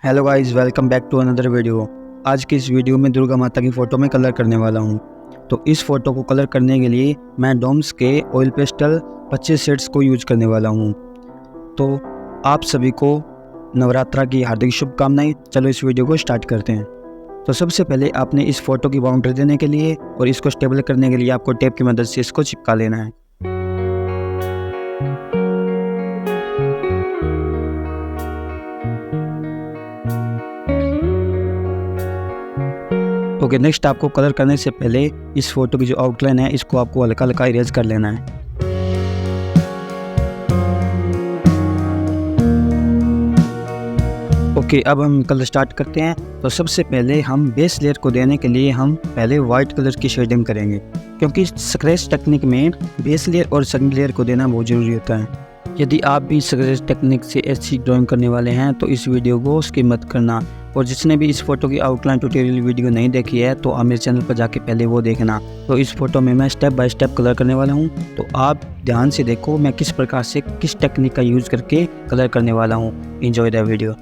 Hello guys, welcome back to another video. आज की इस वीडियो में दुर्गा माता की फ़ोटो में कलर करने वाला हूँ। तो इस फ़ोटो को कलर करने के लिए मैं डोम्स के ऑयल पेस्टल 25 शेड्स को यूज करने वाला हूँ। तो आप सभी को नवरात्रा की हार्दिक शुभकामनाएं। चलो इस वीडियो को स्टार्ट करते हैं। तो सबसे पहले आपने इस फ़ोटो की बाउंड्री देने के लिए और इसको स्टेबल करने के लिए आपको टेप की मदद से इसको चिपका लेना है। ओके, नेक्स्ट आपको कलर करने से पहले इस फोटो की जो आउटलाइन है इसको आपको हल्का हल्का इरेज कर लेना है। ओके, अब हम कलर स्टार्ट करते हैं। तो सबसे पहले हम बेस लेयर को देने के लिए हम पहले वाइट कलर की शेडिंग करेंगे, क्योंकि स्क्रैच टेक्निक में बेस लेयर और सेकंड लेयर को देना बहुत ज़रूरी होता है। यदि आप भी स्क्रैच टेक्निक से ऐसी ड्राइंग करने वाले हैं तो इस वीडियो को स्किप मत करना। और जिसने भी इस फोटो की आउटलाइन ट्यूटोरियल वीडियो नहीं देखी है तो आप मेरे चैनल पर जाके पहले वो देखना। तो इस फोटो में मैं स्टेप बाय स्टेप कलर करने वाला हूँ, तो आप ध्यान से देखो मैं किस प्रकार से किस टेक्निक का यूज़ करके कलर करने वाला हूँ। Enjoy the video.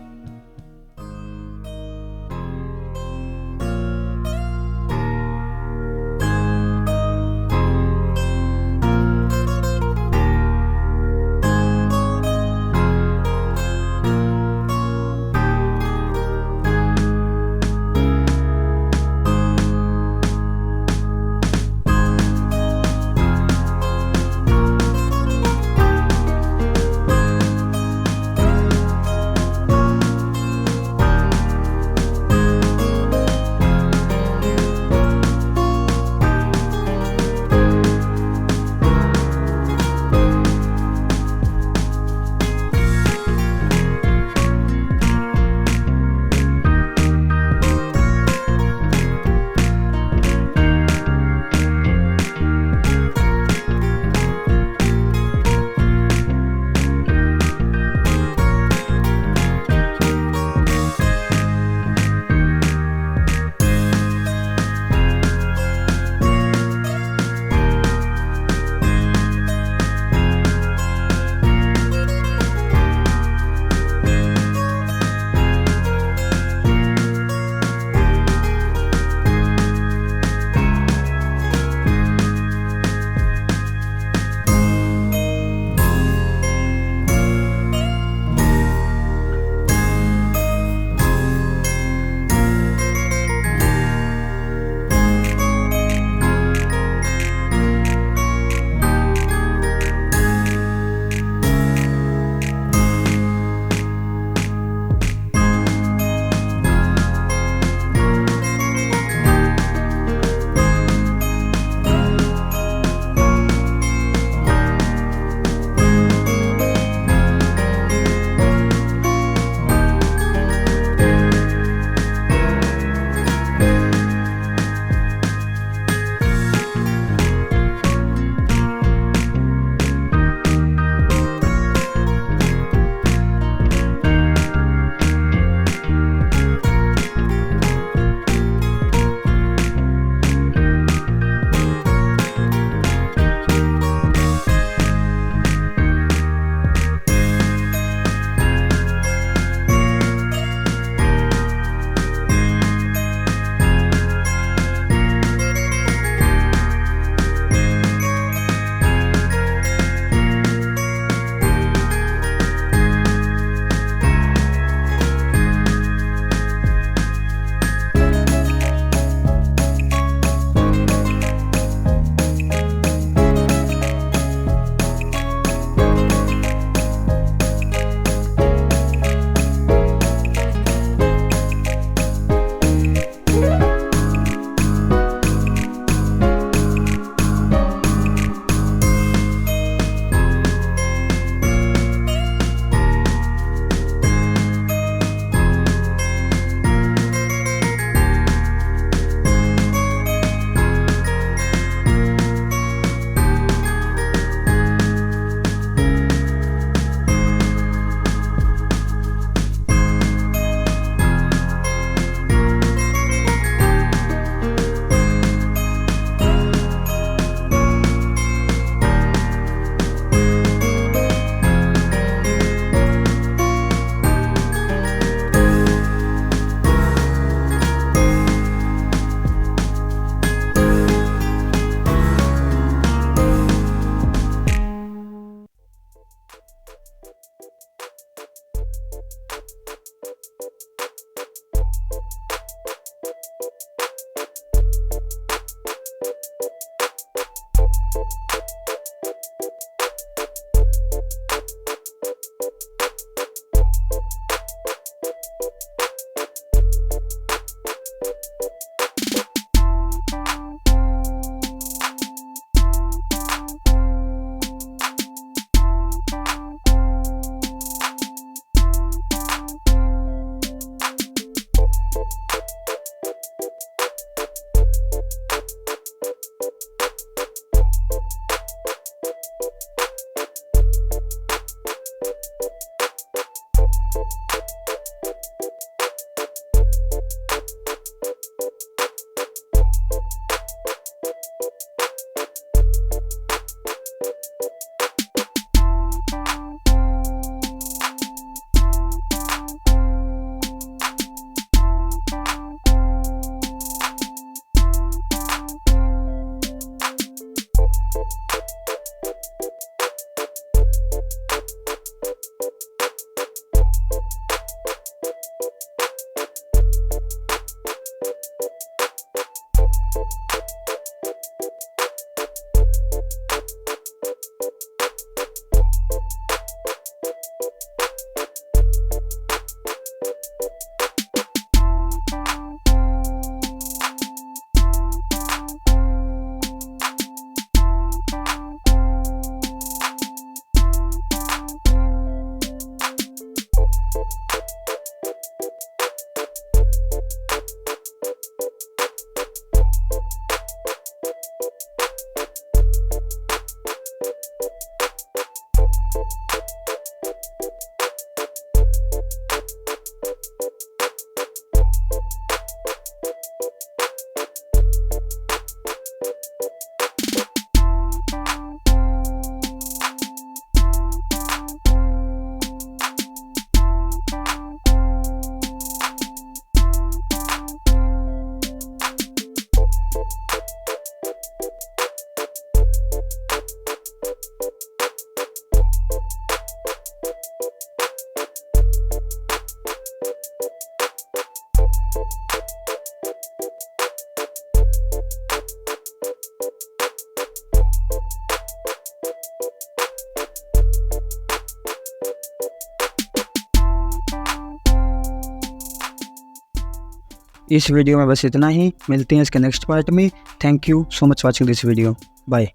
इस वीडियो में बस इतना ही, मिलते हैं इसके नेक्स्ट पार्ट में। Thank you so much watching this video, bye.